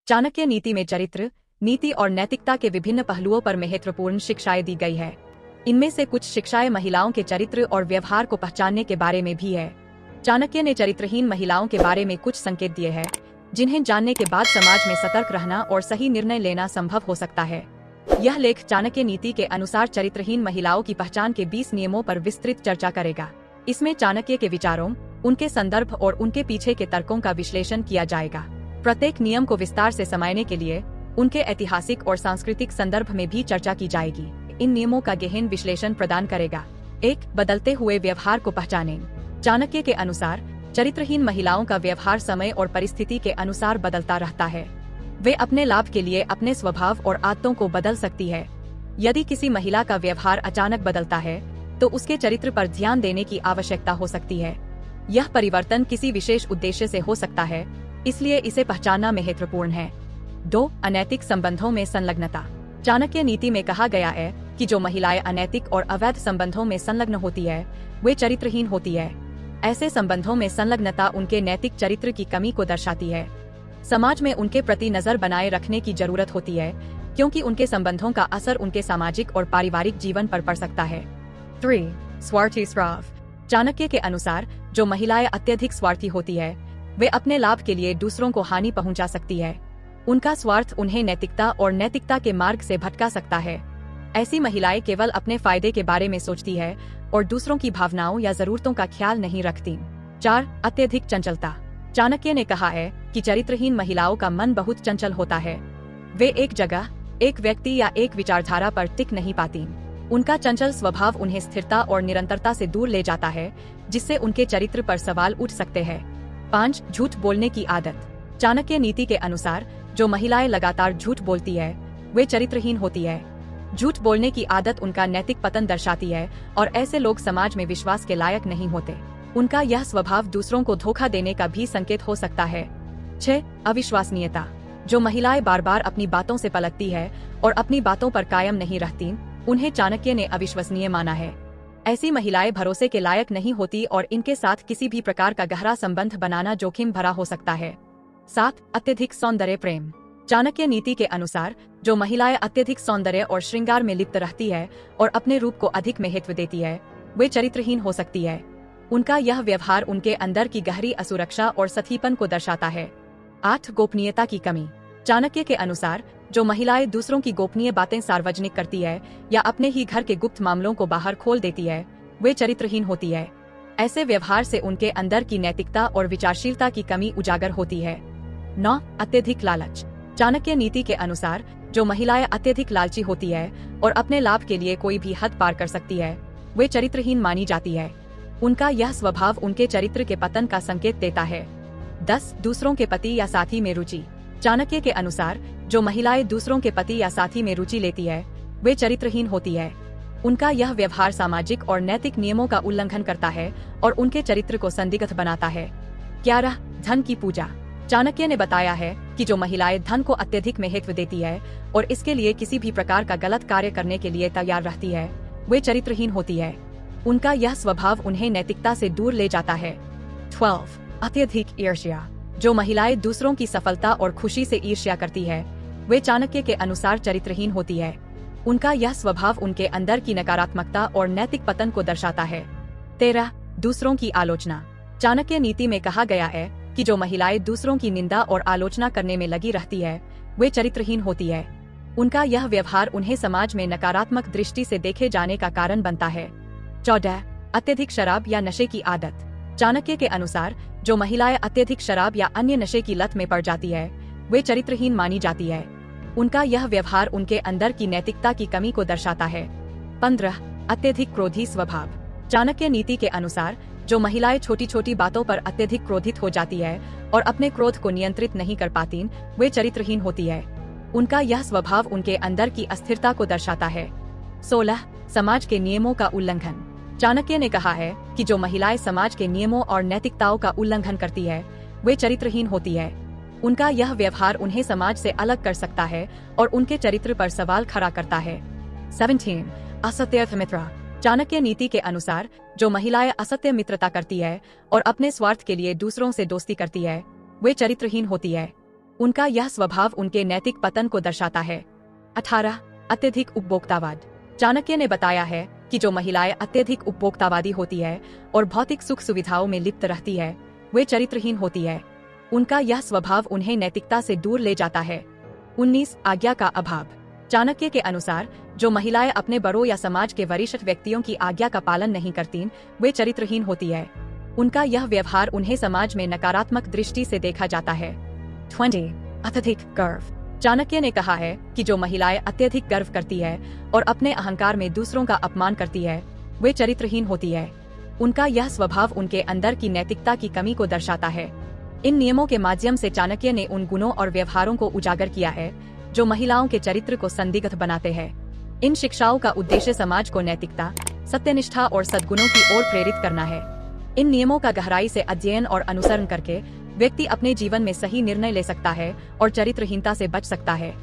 चाणक्य नीति में चरित्र, नीति और नैतिकता के विभिन्न पहलुओं पर महत्वपूर्ण शिक्षाएं दी गई है। इनमें से कुछ शिक्षाएं महिलाओं के चरित्र और व्यवहार को पहचानने के बारे में भी है। चाणक्य ने चरित्रहीन महिलाओं के बारे में कुछ संकेत दिए हैं, जिन्हें जानने के बाद समाज में सतर्क रहना और सही निर्णय लेना संभव हो सकता है। यह लेख चाणक्य नीति के अनुसार चरित्रहीन महिलाओं की पहचान के 20 नियमों पर विस्तृत चर्चा करेगा। इसमें चाणक्य के विचारों, उनके संदर्भ और उनके पीछे के तर्कों का विश्लेषण किया जाएगा। प्रत्येक नियम को विस्तार से समझने के लिए उनके ऐतिहासिक और सांस्कृतिक संदर्भ में भी चर्चा की जाएगी। इन नियमों का गहन विश्लेषण प्रदान करेगा। 1. बदलते हुए व्यवहार को पहचानें। चाणक्य के अनुसार चरित्रहीन महिलाओं का व्यवहार समय और परिस्थिति के अनुसार बदलता रहता है। वे अपने लाभ के लिए अपने स्वभाव और आदतों को बदल सकती है। यदि किसी महिला का व्यवहार अचानक बदलता है, तो उसके चरित्र पर ध्यान देने की आवश्यकता हो सकती है। यह परिवर्तन किसी विशेष उद्देश्य से हो सकता है, इसलिए इसे पहचानना महत्वपूर्ण है। 2. अनैतिक संबंधों में संलग्नता। चाणक्य नीति में कहा गया है कि जो महिलाएं अनैतिक और अवैध संबंधों में संलग्न होती है, वे चरित्रहीन होती है। ऐसे संबंधों में संलग्नता उनके नैतिक चरित्र की कमी को दर्शाती है। समाज में उनके प्रति नजर बनाए रखने की जरूरत होती है, क्योंकि उनके संबंधों का असर उनके सामाजिक और पारिवारिक जीवन पर पड़ सकता है। 3. स्वार्थी स्वभाव। चाणक्य के अनुसार जो महिलाएं अत्यधिक स्वार्थी होती है, वे अपने लाभ के लिए दूसरों को हानि पहुंचा सकती है। उनका स्वार्थ उन्हें नैतिकता और नैतिकता के मार्ग से भटका सकता है। ऐसी महिलाएं केवल अपने फायदे के बारे में सोचती है और दूसरों की भावनाओं या जरूरतों का ख्याल नहीं रखती। 4. अत्यधिक चंचलता। चाणक्य ने कहा है कि चरित्रहीन महिलाओं का मन बहुत चंचल होता है। वे एक जगह, एक व्यक्ति या एक विचारधारा पर टिक नहीं पाती। उनका चंचल स्वभाव उन्हें स्थिरता और निरंतरता से दूर ले जाता है, जिससे उनके चरित्र पर सवाल उठ सकते हैं। 5. झूठ बोलने की आदत। चाणक्य नीति के अनुसार जो महिलाएं लगातार झूठ बोलती है, वे चरित्रहीन होती है। झूठ बोलने की आदत उनका नैतिक पतन दर्शाती है और ऐसे लोग समाज में विश्वास के लायक नहीं होते। उनका यह स्वभाव दूसरों को धोखा देने का भी संकेत हो सकता है। 6. अविश्वसनीयता। जो महिलाएं बार बार अपनी बातों से पलटती है और अपनी बातों पर कायम नहीं रहती, उन्हें चाणक्य ने अविश्वसनीय माना है। ऐसी महिलाएं भरोसे के लायक नहीं होती और इनके साथ किसी भी प्रकार का गहरा संबंध बनाना जोखिम भरा हो सकता है। 7. अत्यधिक सौंदर्य प्रेम। चाणक्य नीति के अनुसार जो महिलाएं अत्यधिक सौंदर्य और श्रृंगार में लिप्त रहती है और अपने रूप को अधिक महत्व देती है, वे चरित्रहीन हो सकती है। उनका यह व्यवहार उनके अंदर की गहरी असुरक्षा और सतीपन को दर्शाता है। 8. गोपनीयता की कमी। चाणक्य के अनुसार जो महिलाएं दूसरों की गोपनीय बातें सार्वजनिक करती है या अपने ही घर के गुप्त मामलों को बाहर खोल देती है, वे चरित्रहीन होती है। ऐसे व्यवहार से उनके अंदर की नैतिकता और विचारशीलता की कमी उजागर होती है। 9. अत्यधिक लालच। चाणक्य नीति के अनुसार जो महिलाएं अत्यधिक लालची होती है और अपने लाभ के लिए कोई भी हद पार कर सकती है, वे चरित्रहीन मानी जाती है। उनका यह स्वभाव उनके चरित्र के पतन का संकेत देता है। 10. दूसरों के पति या साथी में रुचि। चाणक्य के अनुसार जो महिलाएं दूसरों के पति या साथी में रुचि लेती है, वे चरित्रहीन होती है। उनका यह व्यवहार सामाजिक और नैतिक नियमों का उल्लंघन करता है और उनके चरित्र को संदिग्ध बनाता है। 11. धन की पूजा। चाणक्य ने बताया है कि जो महिलाएं धन को अत्यधिक महत्व देती है और इसके लिए किसी भी प्रकार का गलत कार्य करने के लिए तैयार रहती है, वे चरित्रहीन होती है। उनका यह स्वभाव उन्हें नैतिकता से दूर ले जाता है। 12. अत्यधिक ईर्ष्या। जो महिलाएं दूसरों की सफलता और खुशी से ईर्ष्या करती है, वे चाणक्य के अनुसार चरित्रहीन होती है। उनका यह स्वभाव उनके अंदर की नकारात्मकता और नैतिक पतन को दर्शाता है। 13. दूसरों की आलोचना। चाणक्य नीति में कहा गया है कि जो महिलाएं दूसरों की निंदा और आलोचना करने में लगी रहती है, वे चरित्रहीन होती है। उनका यह व्यवहार उन्हें समाज में नकारात्मक दृष्टि से देखे जाने का कारण बनता है। 14. अत्यधिक शराब या नशे की आदत। चाणक्य के अनुसार जो महिलाएं अत्यधिक शराब या अन्य नशे की लत में पड़ जाती है, वे चरित्रहीन मानी जाती है। उनका यह व्यवहार उनके अंदर की नैतिकता की कमी को दर्शाता है। 15. अत्यधिक क्रोधी स्वभाव। चाणक्य नीति के अनुसार जो महिलाएं छोटी छोटी बातों पर अत्यधिक क्रोधित हो जाती है और अपने क्रोध को नियंत्रित नहीं कर पाती, वे चरित्रहीन होती है। उनका यह स्वभाव उनके अंदर की अस्थिरता को दर्शाता है। 16. समाज के नियमों का उल्लंघन। चाणक्य ने कहा है कि जो महिलाएं समाज के नियमों और नैतिकताओं का उल्लंघन करती है, वे चरित्रहीन होती है। उनका यह व्यवहार उन्हें समाज से अलग कर सकता है और उनके चरित्र पर सवाल खड़ा करता है। 17. असत्य मित्र। चाणक्य नीति के अनुसार जो महिलाएं असत्य मित्रता करती है और अपने स्वार्थ के लिए दूसरों से दोस्ती करती है, वे चरित्रहीन होती है। उनका यह स्वभाव उनके नैतिक पतन को दर्शाता है। 18. अत्यधिक उपभोक्तावाद। चाणक्य ने बताया है कि जो महिलाएं अत्यधिक उपभोक्तावादी होती है और भौतिक सुख सुविधाओं में लिप्त रहती है, वे चरित्रहीन होती है। उनका यह स्वभाव उन्हें नैतिकता से दूर ले जाता है। 19. आज्ञा का अभाव। चाणक्य के अनुसार जो महिलाएं अपने बड़ों या समाज के वरिष्ठ व्यक्तियों की आज्ञा का पालन नहीं करती, वे चरित्रहीन होती है। उनका यह व्यवहार उन्हें समाज में नकारात्मक दृष्टि से देखा जाता है। 20. अत्यधिक गर्व। चाणक्य ने कहा है कि जो महिलाएं अत्यधिक गर्व करती है और अपने अहंकार में दूसरों का अपमान करती है, वे चरित्रहीन होती है। उनका यह स्वभाव उनके अंदर की नैतिकता की कमी को दर्शाता है। इन नियमों के माध्यम से चाणक्य ने उन गुणों और व्यवहारों को उजागर किया है जो महिलाओं के चरित्र को संदिग्ध बनाते हैं। इन शिक्षाओं का उद्देश्य समाज को नैतिकता, सत्यनिष्ठा और सद्गुणों की ओर प्रेरित करना है। इन नियमों का गहराई से अध्ययन और अनुसरण करके व्यक्ति अपने जीवन में सही निर्णय ले सकता है और चरित्रहीनता से बच सकता है।